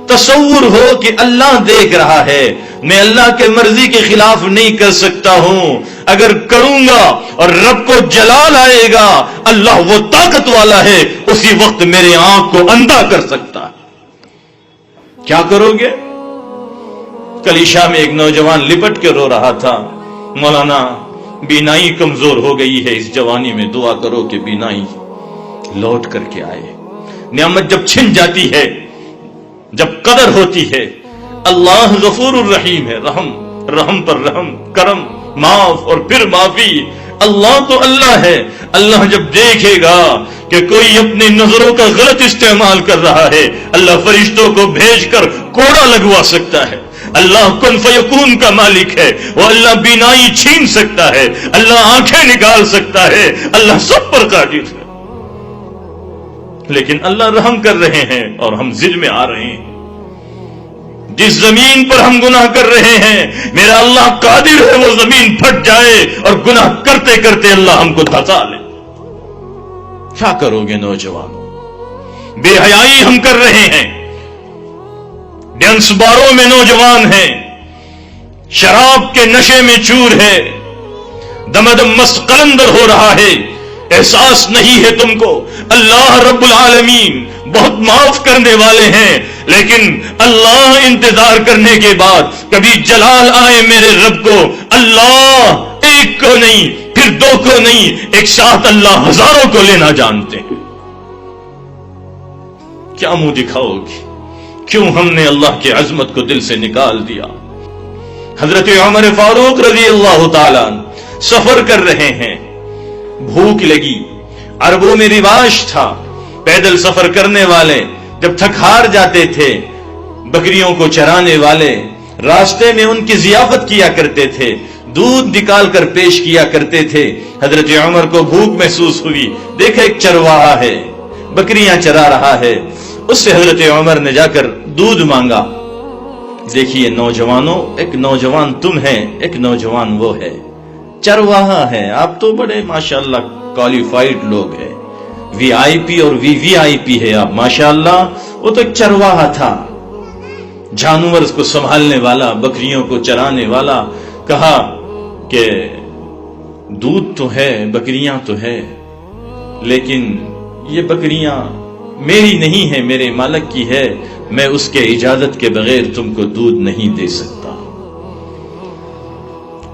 تصور ہو کہ اللہ دیکھ رہا ہے، میں اللہ کے مرضی کے خلاف نہیں کر سکتا ہوں، اگر کروں گا اور رب کو جلال آئے گا، اللہ وہ طاقت والا ہے، اسی وقت میری آنکھ کو اندھا کر سکتا ہے۔ کیا کرو گے؟ کل عشاء میں ایک نوجوان لپٹ کے رو رہا تھا، مولانا بینائی کمزور ہو گئی ہے، اس جوانی میں دعا کرو کہ بینائی لوٹ کر کے آئے۔ نعمت جب چھن جاتی ہے، جب قدر ہوتی ہے، اللہ غفور الرحیم ہے، رحم پر رحم، کرم، معاف اور پھر معافی۔ اللہ تو اللہ ہے، اللہ جب دیکھے گا کہ کوئی اپنی نظروں کا غلط استعمال کر رہا ہے، اللہ فرشتوں کو بھیج کر کوڑا لگوا سکتا ہے۔ اللہ کن فیکون کا مالک ہے، وہ اللہ بینائی چھین سکتا ہے، اللہ آنکھیں نکال سکتا ہے، اللہ سب پر قادر ہے۔ لیکن اللہ رحم کر رہے ہیں اور ہم ضد میں آ رہے ہیں۔ جس زمین پر ہم گناہ کر رہے ہیں، میرا اللہ قادر ہے وہ زمین پھٹ جائے اور گناہ کرتے کرتے اللہ ہم کو دھسا لے۔ کیا کرو گے نوجوانوں؟ بے حیائی ہم کر رہے ہیں، ڈانس باروں میں نوجوان ہیں، شراب کے نشے میں چور ہے، دمدم مست قلندر ہو رہا ہے، احساس نہیں ہے تم کو اللہ رب العالمین بہت معاف کرنے والے ہیں، لیکن اللہ انتظار کرنے کے بعد کبھی جلال آئے میرے رب کو، اللہ ایک کو نہیں پھر دو کو نہیں، ایک ساتھ اللہ ہزاروں کو لینا جانتے ہیں۔ کیا منہ دکھاؤ گی؟ کیوں ہم نے اللہ کی عظمت کو دل سے نکال دیا؟ حضرت عمر فاروق رضی اللہ تعالیٰ سفر کر رہے ہیں، بھوک لگی، عربوں میں رواج تھا پیدل سفر کرنے والے جب تھک ہار جاتے تھے، بکریوں کو چرانے والے راستے میں ان کی ضیافت کیا کرتے تھے، دودھ نکال کر پیش کیا کرتے تھے۔ حضرت عمر کو بھوک محسوس ہوئی، دیکھا ایک چرواہا ہے، بکریاں چرا رہا ہے، اس سے حضرت عمر نے جا کر دودھ مانگا۔ دیکھیے نوجوانوں، ایک نوجوان تم ہے، ایک نوجوان وہ ہے، چرواہا ہے، آپ تو بڑے ماشاءاللہ کوالیفائڈ لوگ ہیں، وی آئی پی اور وی وی آئی پی ہے آپ ماشاءاللہ، وہ تو ایک چرواہا تھا، جانور کو سنبھالنے والا، بکریوں کو چرانے والا۔ کہا کہ دودھ تو ہے، بکریاں تو ہے، لیکن یہ بکریاں میری نہیں ہے، میرے مالک کی ہے، میں اس کے اجازت کے بغیر تم کو دودھ نہیں دے سکتا۔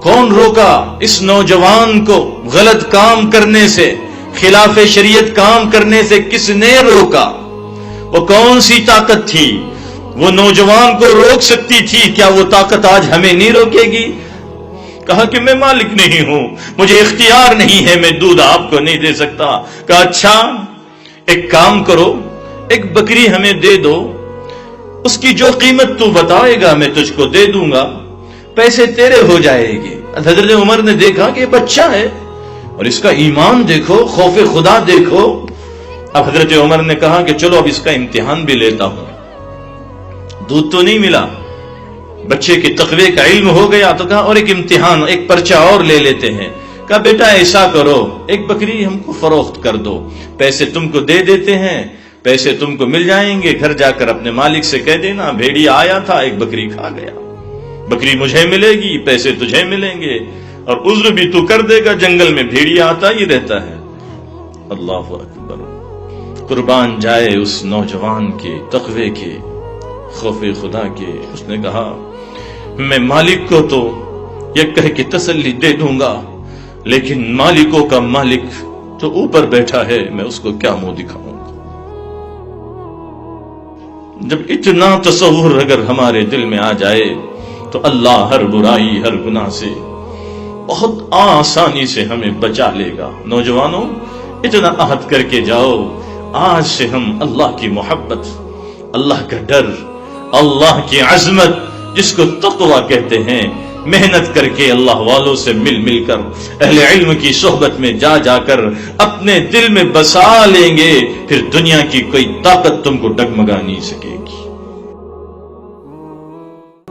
کون روکا اس نوجوان کو غلط کام کرنے سے، خلاف شریعت کام کرنے سے؟ کس نے روکا؟ وہ کون سی طاقت تھی؟ وہ نوجوان کو روک سکتی تھی، کیا وہ طاقت آج ہمیں نہیں روکے گی؟ کہا کہ میں مالک نہیں ہوں، مجھے اختیار نہیں ہے، میں دودھ آپ کو نہیں دے سکتا۔ کہا اچھا ایک کام کرو، ایک بکری ہمیں دے دو، اس کی جو قیمت تو بتائے گا میں تجھ کو دے دوں گا، پیسے تیرے ہو جائے گی۔ حضرت عمر نے دیکھا کہ یہ بچہ ہے اور اس کا ایمان دیکھو، خوف خدا دیکھو۔ اب حضرت عمر نے کہا کہ چلو اب اس کا امتحان بھی لیتا ہوں۔ دودھ تو نہیں ملا، بچے کے تقوی کا علم ہو گیا، تو کہا اور ایک امتحان، ایک پرچہ اور لے لیتے ہیں۔ کہا بیٹا ایسا کرو، ایک بکری ہم کو فروخت کر دو، پیسے تم کو دے دیتے ہیں، پیسے تم کو مل جائیں گے، گھر جا کر اپنے مالک سے کہہ دینا بھیڑیا آیا تھا، ایک بکری کھا گیا، بکری مجھے ملے گی، پیسے تجھے ملیں گے، اور عذر بھی تو کر دے گا، جنگل میں بھیڑیا آتا ہی رہتا ہے۔ اللہ اکبر، قربان جائے اس نوجوان کے تقوی کے، خوف خدا کے۔ اس نے کہا میں مالک کو تو یہ کہہ کے تسلی دے دوں گا، لیکن مالکوں کا مالک تو اوپر بیٹھا ہے، میں اس کو کیا منہ دکھاؤں گا؟ جب اتنا تصور اگر ہمارے دل میں آ جائے تو اللہ ہر برائی، ہر گناہ سے بہت آسانی سے ہمیں بچا لے گا۔ نوجوانوں اتنا عہد کر کے جاؤ، آج سے ہم اللہ کی محبت، اللہ کا ڈر، اللہ کی عظمت جس کو تقوی کہتے ہیں، محنت کر کے اللہ والوں سے مل مل کر، اہل علم کی صحبت میں جا جا کر اپنے دل میں بسا لیں گے، پھر دنیا کی کوئی طاقت تم کو ڈگمگا نہیں سکے گی۔